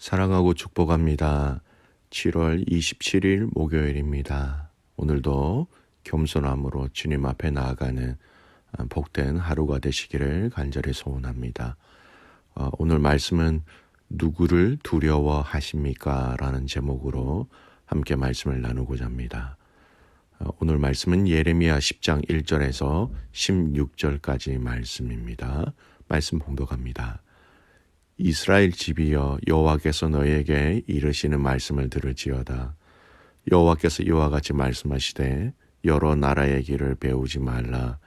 사랑하고 축복합니다. 7월 27일 목요일입니다. 오늘도 겸손함으로 주님 앞에 나아가는 복된 하루가 되시기를 간절히 소원합니다. 오늘 말씀은 누구를 두려워하십니까? 라는 제목으로 함께 말씀을 나누고자 합니다. 오늘 말씀은 예레미야 10장 1절에서 16절까지 말씀입니다. 말씀 봉독합니다. 이스라엘 집이여, 여호와께서 너희에게 이르시는 말씀을 들을지어다. 여호와께서 이와 같이 말씀하시되 여러 나라의 길을 배우지 말라.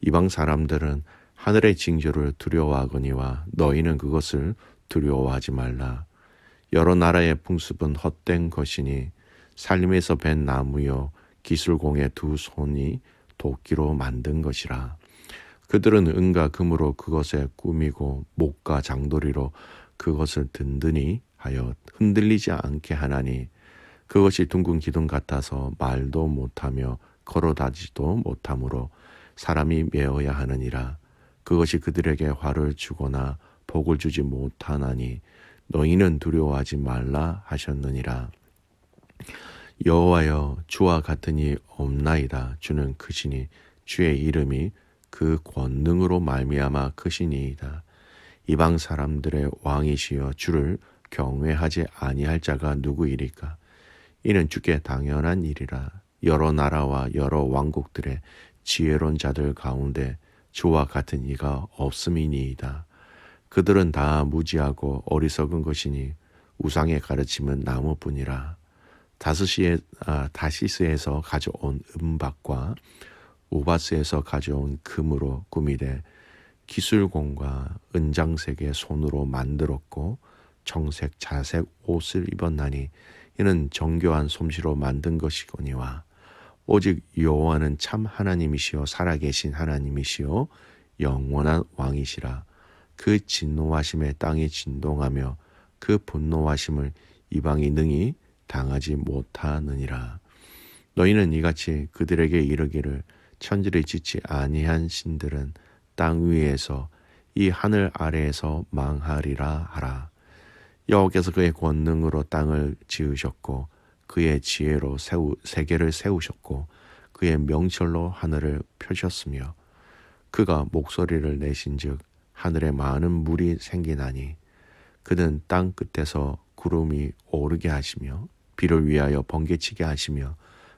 이방 사람들은 하늘의 징조를 두려워하거니와 너희는 그것을 두려워하지 말라. 여러 나라의 풍습은 헛된 것이니 살림에서 벤 나무요 기술공의 두 손이 도끼로 만든 것이라. 그들은 은과 금으로 그것에 꾸미고 목과 장도리로 그것을 든든히 하여 흔들리지 않게 하나니 그것이 둥근 기둥 같아서 말도 못하며 걸어다지도 못하므로 사람이 메어야 하느니라. 그것이 그들에게 화를 주거나 복을 주지 못하나니 너희는 두려워하지 말라 하셨느니라. 여호와여, 주와 같은 이 없나이다. 주는 크시니 주의 이름이 그 권능으로 말미암아 크시니이다. 이방 사람들의 왕이시여, 주를 경외하지 아니할 자가 누구이리까? 이는 주께 당연한 일이라. 여러 나라와 여러 왕국들의 지혜로운 자들 가운데 주와 같은 이가 없음이니이다. 그들은 다 무지하고 어리석은 것이니 우상의 가르침은 나무뿐이라. 다시스에서 가져온 은박과 우바스에서 가져온 금으로 꾸미되 기술공과 은장색의 손으로 만들었고 청색 자색 옷을 입었나니 이는 정교한 솜씨로 만든 것이거니와 오직 여호와는 참 하나님이시요 살아계신 하나님이시요 영원한 왕이시라. 그 진노하심에 땅이 진동하며 그 분노하심을 이방이 능히 당하지 못하느니라. 너희는 이같이 그들에게 이르기를 천지를 짓지 아니한 신들은 땅 위에서 이 하늘 아래에서 망하리라 하라. 여호와께서 그의 권능으로 땅을 지으셨고 그의 지혜로 세계를 세우셨고 그의 명철로 하늘을 펴셨으며 그가 목소리를 내신즉 하늘에 많은 물이 생기나니 그는 땅 끝에서 구름이 오르게 하시며 비를 위하여 번개치게 하시며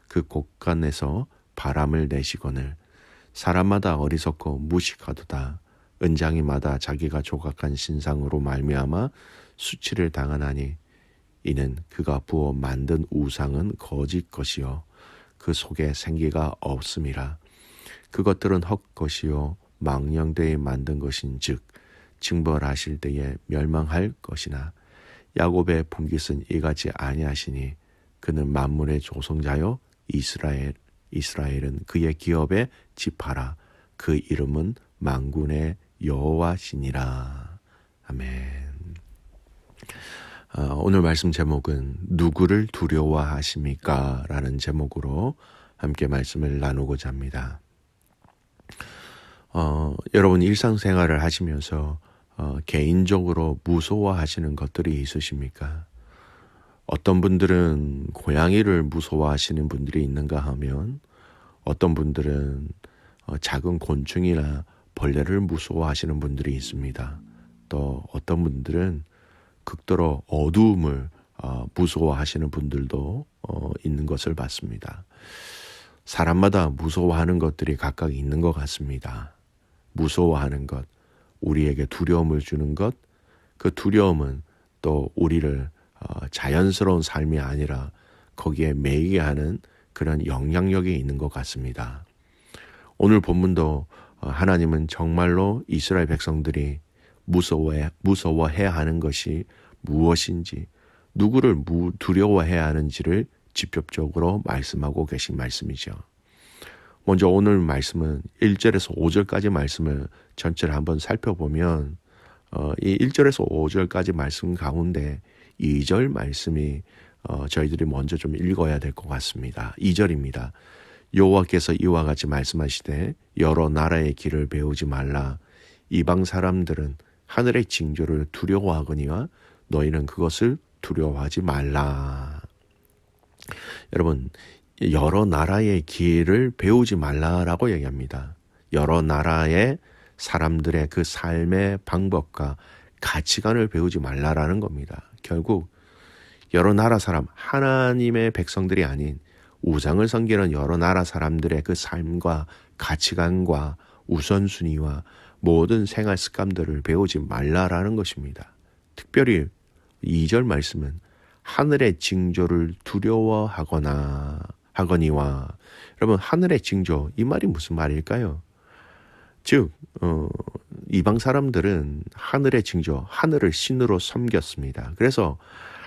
그 곳간에서 바람을 내시거늘 사람마다 어리석고 무식하도다. 은장이마다 자기가 조각한 신상으로 말미암아 수치를 당하나니 이는 그가 부어 만든 우상은 거짓 것이요 그 속에 생기가 없음이라. 그것들은 헛것이요 망령되이 만든 것인즉 징벌하실 때에 멸망할 것이나 야곱의 분깃은 이같이 아니하시니 그는 만물의 조성자요 이스라엘은 그의 기업의 지파라. 그 이름은 만군의 여호와시니라. 아멘. 오늘 말씀 제목은 누구를 두려워하십니까? 라는 제목으로 함께 말씀을 나누고자 합니다. 여러분 일상생활을 하시면서 개인적으로 무서워하시는 것들이 있으십니까? 어떤 분들은 고양이를 무서워하시는 분들이 있는가 하면 어떤 분들은 작은 곤충이나 벌레를 무서워하시는 분들이 있습니다. 또 어떤 분들은 극도로 어두움을 무서워하시는 분들도 있는 것을 봤습니다. 사람마다 무서워하는 것들이 각각 있는 것 같습니다. 무서워하는 것, 우리에게 두려움을 주는 것, 그 두려움은 또 우리를 자연스러운 삶이 아니라 거기에 매이게 하는 그런 영향력이 있는 것 같습니다. 오늘 본문도 하나님은 정말로 이스라엘 백성들이 무서워해야 하는 것이 무엇인지, 누구를 두려워해야 하는지를 직접적으로 말씀하고 계신 말씀이죠. 먼저 오늘 말씀은 1절에서 5절까지 말씀을 전체를 한번 살펴보면 이 1절에서 5절까지 말씀 가운데 2절 말씀이 저희들이 먼저 좀 읽어야 될 것 같습니다. 2절입니다. 여호와께서 이와 같이 말씀하시되 여러 나라의 길을 배우지 말라. 이방 사람들은 하늘의 징조를 두려워하거니와 너희는 그것을 두려워하지 말라. 여러분, 여러 나라의 길을 배우지 말라라고 얘기합니다. 여러 나라의 사람들의 그 삶의 방법과 가치관을 배우지 말라라는 겁니다. 결국 여러 나라 사람, 하나님의 백성들이 아닌 우상을 섬기는 여러 나라 사람들의 그 삶과 가치관과 우선순위와 모든 생활 습관들을 배우지 말라라는 것입니다. 특별히 2절 말씀은 하늘의 징조를 두려워하거나 하거니와, 여러분, 하늘의 징조, 이 말이 무슨 말일까요? 즉 이방 사람들은 하늘의 징조, 하늘을 신으로 섬겼습니다. 그래서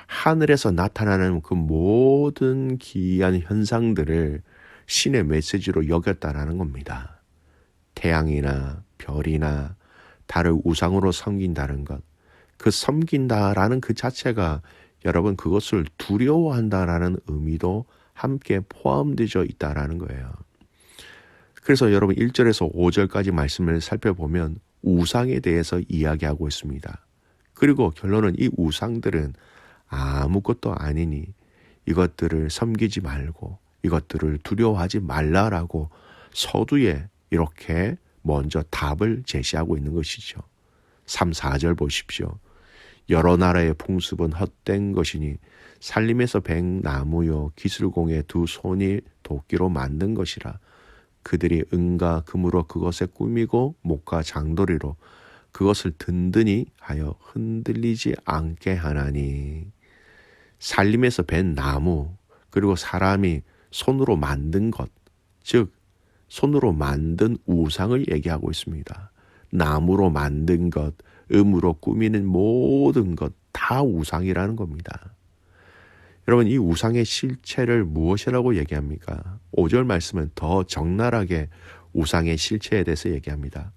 하늘에서 나타나는 그 모든 기이한 현상들을 신의 메시지로 여겼다라는 겁니다. 태양이나 별이나 달을 우상으로 섬긴다는 것, 그 섬긴다라는 그 자체가 여러분 그것을 두려워한다라는 의미도 함께 포함되어 있다라는 거예요. 그래서 여러분 1절에서 5절까지 말씀을 살펴보면 우상에 대해서 이야기하고 있습니다. 그리고 결론은 이 우상들은 아무것도 아니니 이것들을 섬기지 말고 이것들을 두려워하지 말라라고 서두에 이렇게 먼저 답을 제시하고 있는 것이죠. 3, 4절 보십시오. 여러 나라의 풍습은 헛된 것이니 살림에서 벤 나무요 기술공의 두 손이 도끼로 만든 것이라. 그들이 은과 금으로 그것에 꾸미고 목과 장도리로 그것을 든든히 하여 흔들리지 않게 하나니. 살림에서 벤 나무, 그리고 사람이 손으로 만든 것, 즉 손으로 만든 우상을 얘기하고 있습니다. 나무로 만든 것, 음으로 꾸미는 모든 것 다 우상이라는 겁니다. 여러분, 이 우상의 실체를 무엇이라고 얘기합니까? 5절 말씀은 더 적나라하게 우상의 실체에 대해서 얘기합니다.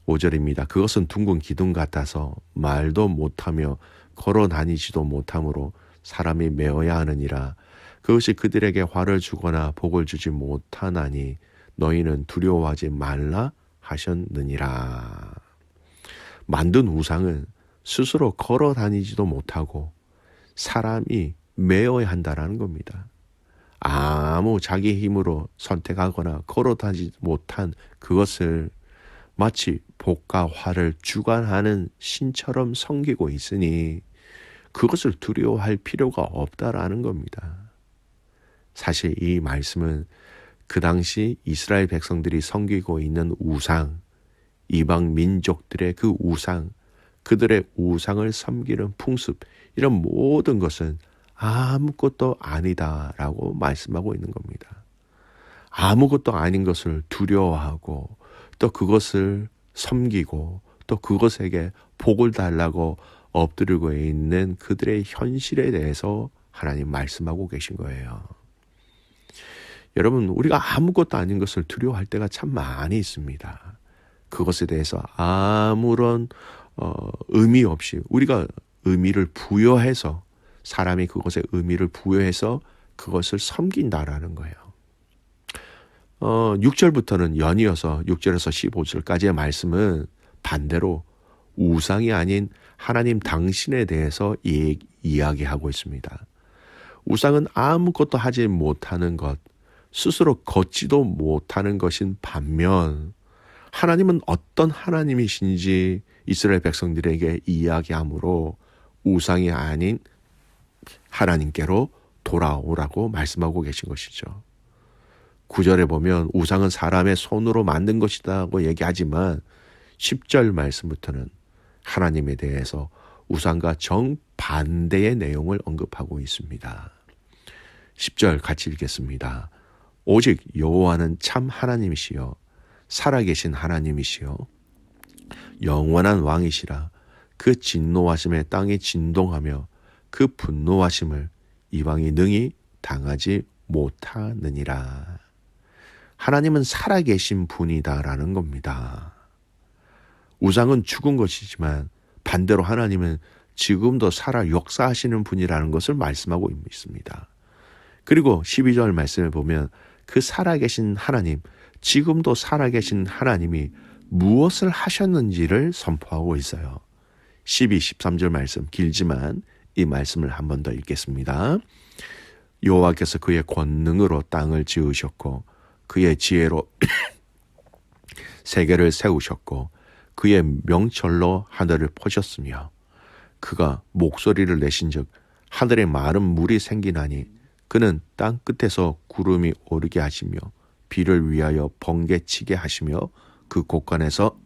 5절입니다. 그것은 둥근 기둥 같아서 말도 못하며 걸어 다니지도 못하므로 사람이 메어야 하느니라. 그것이 그들에게 화를 주거나 복을 주지 못하나니 너희는 두려워하지 말라 하셨느니라. 만든 우상은 스스로 걸어 다니지도 못하고 사람이 메어야 한다라는 겁니다. 아무 자기 힘으로 선택하거나 걸어 다니지 못한 그것을 마치 복과 화를 주관하는 신처럼 섬기고 있으니 그것을 두려워할 필요가 없다라는 겁니다. 사실 이 말씀은 그 당시 이스라엘 백성들이 섬기고 있는 우상, 이방 민족들의 그 우상, 그들의 우상을 섬기는 풍습, 이런 모든 것은 아무것도 아니다라고 말씀하고 있는 겁니다. 아무것도 아닌 것을 두려워하고 또 그것을 섬기고 또 그것에게 복을 달라고 엎드리고 있는 그들의 현실에 대해서 하나님 말씀하고 계신 거예요. 여러분, 우리가 아무것도 아닌 것을 두려워할 때가 참 많이 있습니다. 그것에 대해서 아무런 의미 없이 우리가 의미를 부여해서, 사람이 그것에 의미를 부여해서 그것을 섬긴다라는 거예요. 6절부터는 연이어서 6절에서 15절까지의 말씀은 반대로 우상이 아닌 하나님 당신에 대해서 이야기하고 있습니다. 우상은 아무것도 하지 못하는 것, 스스로 걷지도 못하는 것인 반면 하나님은 어떤 하나님이신지 이스라엘 백성들에게 이야기하므로 우상이 아닌 하나님께로 돌아오라고 말씀하고 계신 것이죠. 9절에 보면 우상은 사람의 손으로 만든 것이라고 얘기하지만 10절 말씀부터는 하나님에 대해서 우상과 정반대의 내용을 언급하고 있습니다. 10절 같이 읽겠습니다. 오직 여호와는 참 하나님이시여 살아계신 하나님이시여 영원한 왕이시라. 그 진노하심에 땅이 진동하며 그 분노하심을 이방이 능히 당하지 못하느니라. 하나님은 살아계신 분이다라는 겁니다. 우상은 죽은 것이지만 반대로 하나님은 지금도 살아 역사하시는 분이라는 것을 말씀하고 있습니다. 그리고 12절 말씀을 보면 그 살아계신 하나님, 지금도 살아계신 하나님이 무엇을 하셨는지를 선포하고 있어요. 12, 13절 말씀 길지만 이 말씀을 한 번 더 읽겠습니다. 여호와께서 그의 권능으로 땅을 지으셨고 그의 지혜로 세계를 세우셨고 그의 명철로 하늘을 퍼셨으며 그가 목소리를 내신즉 하늘에 마른 물이 생기나니 그는 땅 끝에서 구름이 오르게 하시며 비를 위하여 번개치게 하시며 그 곳간에서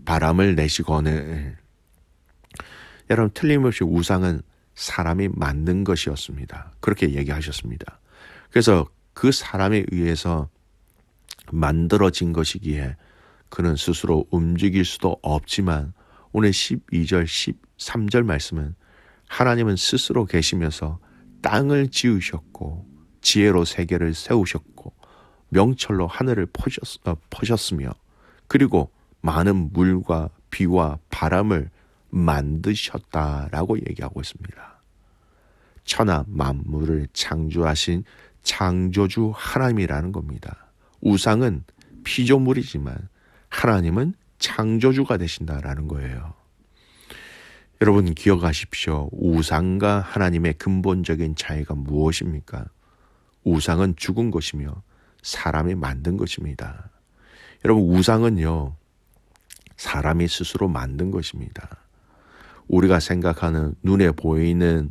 바람을 내시거늘. 여러분, 틀림없이 우상은 사람이 만든 것이었습니다. 그렇게 얘기하셨습니다. 그래서 그 사람에 의해서 만들어진 것이기에 그는 스스로 움직일 수도 없지만 오늘 12절, 13절 말씀은 하나님은 스스로 계시면서 땅을 지으셨고 지혜로 세계를 세우셨고 명철로 하늘을 퍼셨으며 그리고 많은 물과 비와 바람을 만드셨다라고 얘기하고 있습니다. 천하 만물을 창조하신 창조주 하나님이라는 겁니다. 우상은 피조물이지만 하나님은 창조주가 되신다라는 거예요. 여러분 기억하십시오. 우상과 하나님의 근본적인 차이가 무엇입니까? 우상은 죽은 것이며 사람이 만든 것입니다. 여러분 우상은요 사람이 스스로 만든 것입니다. 우리가 생각하는 눈에 보이는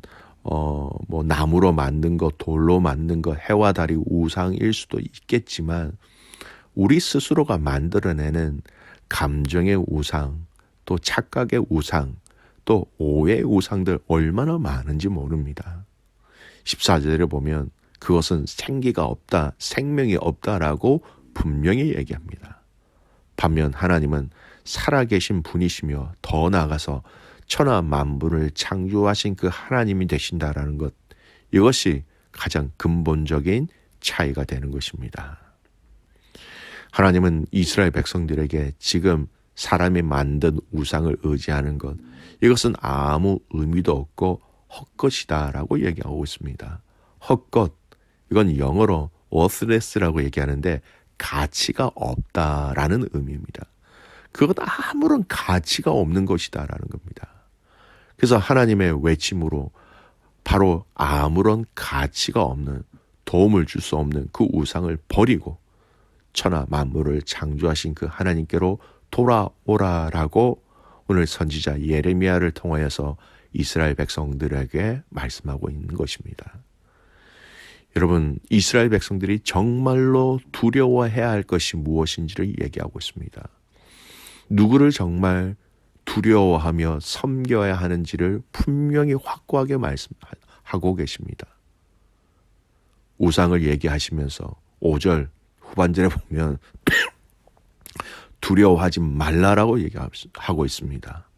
나무로 만든 것, 돌로 만든 것, 해와 달이 우상일 수도 있겠지만 우리 스스로가 만들어내는 감정의 우상, 또 착각의 우상, 또 오해의 우상들 얼마나 많은지 모릅니다. 14절에 보면 그것은 생기가 없다, 생명이 없다라고 분명히 얘기합니다. 반면 하나님은 살아계신 분이시며 더 나아가서 천하 만물을 창조하신 그 하나님이 되신다라는 것, 이것이 가장 근본적인 차이가 되는 것입니다. 하나님은 이스라엘 백성들에게 지금 사람이 만든 우상을 의지하는 것, 이것은 아무 의미도 없고 헛것이다라고 얘기하고 있습니다. 헛것, 이건 영어로 worthless라고 얘기하는데 가치가 없다라는 의미입니다. 그것 아무런 가치가 없는 것이다라는 겁니다. 그래서 하나님의 외침으로 바로 아무런 가치가 없는, 도움을 줄 수 없는 그 우상을 버리고 천하 만물을 창조하신 그 하나님께로 돌아오라라고 오늘 선지자 예레미야를 통하여서 이스라엘 백성들에게 말씀하고 있는 것입니다. 여러분, 이스라엘 백성들이 정말로 두려워해야 할 것이 무엇인지를 얘기하고 있습니다. 누구를 정말 두려워하며 섬겨야 하는지를 분명히 확고하게 말씀하고 계십니다. 우상을 얘기하시면서 5절 후반절에 보면 두려워하지 말라라고 얘기하고 있습니다.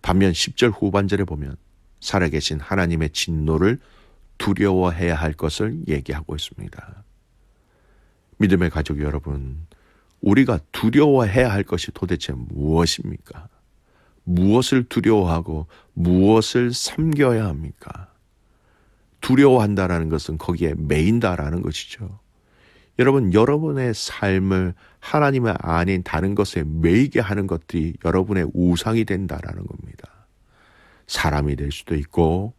반면 10절 후반절에 보면 살아계신 하나님의 진노를 두려워해야 할 것을 얘기하고 있습니다. 믿음의 가족 여러분, 우리가 두려워해야 할 것이 도대체 무엇입니까? 무엇을 두려워하고 무엇을 섬겨야 합니까? 두려워한다라는 것은 거기에 매인다라는 것이죠. 여러분, 여러분의 삶을 하나님의 아닌 다른 것에 매이게 하는 것들이 여러분의 우상이 된다라는 겁니다. 사람이 될 수도 있고,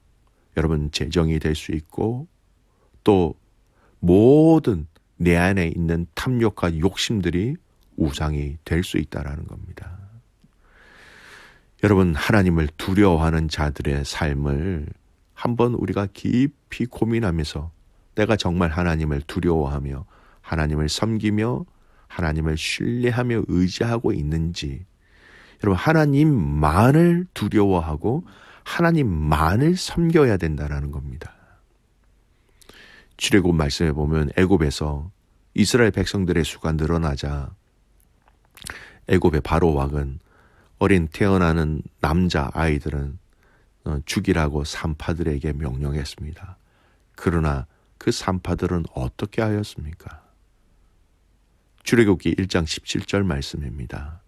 여러분 재정이 될 수 있고, 또 모든 내 안에 있는 탐욕과 욕심들이 우상이 될 수 있다라는 겁니다. 여러분, 하나님을 두려워하는 자들의 삶을 한번 우리가 깊이 고민하면서 내가 정말 하나님을 두려워하며 하나님을 섬기며 하나님을 신뢰하며 의지하고 있는지, 여러분 하나님만을 두려워하고 하나님만을 섬겨야 된다는 겁니다. 출애굽 말씀에 보면 애굽에서 이스라엘 백성들의 수가 늘어나자 애굽의 바로 왕은 어린 태어나는 남자 아이들은 죽이라고 산파들에게 명령했습니다. 그러나 그 산파들은 어떻게 하였습니까? 출애굽기 1장 17절 말씀입니다.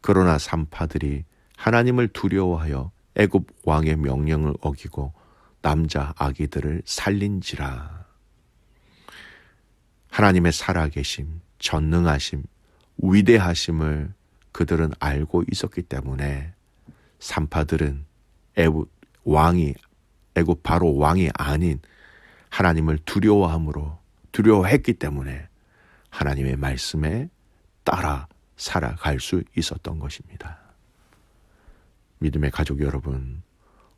그러나 산파들이 하나님을 두려워하여 애굽 왕의 명령을 어기고 남자 아기들을 살린지라. 하나님의 살아계심, 전능하심, 위대하심을 그들은 알고 있었기 때문에 산파들은 애굽 바로 왕이 아닌 하나님을 두려워했기 때문에 하나님의 말씀에 따라 살아갈 수 있었던 것입니다. 믿음의 가족 여러분,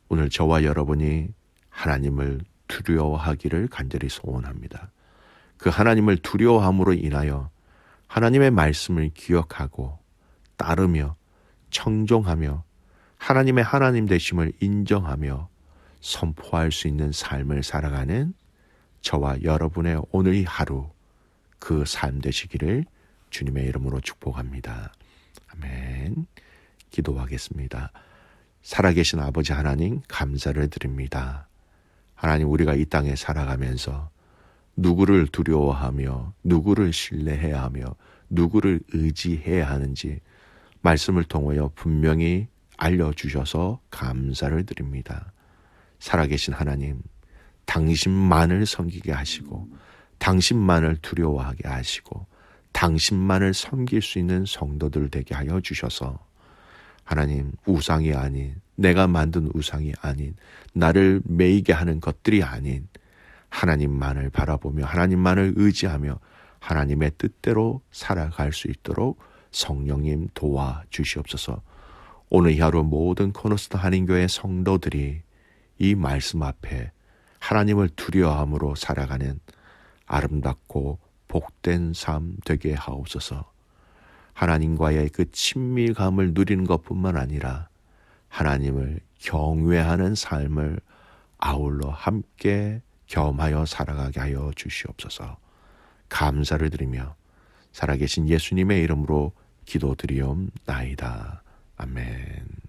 오늘 저와 여러분이 하나님을 두려워하기를 간절히 소원합니다. 그 하나님을 두려워함으로 인하여 하나님의 말씀을 기억하고 따르며 청종하며 하나님의 하나님 되심을 인정하며 선포할 수 있는 삶을 살아가는 저와 여러분의 오늘 이 하루, 그 삶 되시기를 주님의 이름으로 축복합니다. 아멘. 기도하겠습니다. 살아계신 아버지 하나님, 감사를 드립니다. 하나님, 우리가 이 땅에 살아가면서 누구를 두려워하며 누구를 신뢰해야 하며 누구를 의지해야 하는지 말씀을 통하여 분명히 알려주셔서 감사를 드립니다. 살아계신 하나님, 당신만을 섬기게 하시고 당신만을 두려워하게 하시고 당신만을 섬길 수 있는 성도들 되게 하여 주셔서 하나님, 우상이 아닌, 내가 만든 우상이 아닌, 나를 매이게 하는 것들이 아닌 하나님만을 바라보며 하나님만을 의지하며 하나님의 뜻대로 살아갈 수 있도록 성령님 도와주시옵소서. 오늘 이 하루 모든 코너스터 한인교회 성도들이 이 말씀 앞에 하나님을 두려워함으로 살아가는 아름답고 복된 삶 되게 하옵소서. 하나님과의 그 친밀감을 누리는 것뿐만 아니라 하나님을 경외하는 삶을 아울러 함께 겸하여 살아가게 하여 주시옵소서. 감사를 드리며 살아계신 예수님의 이름으로 기도드리옵나이다. 아멘.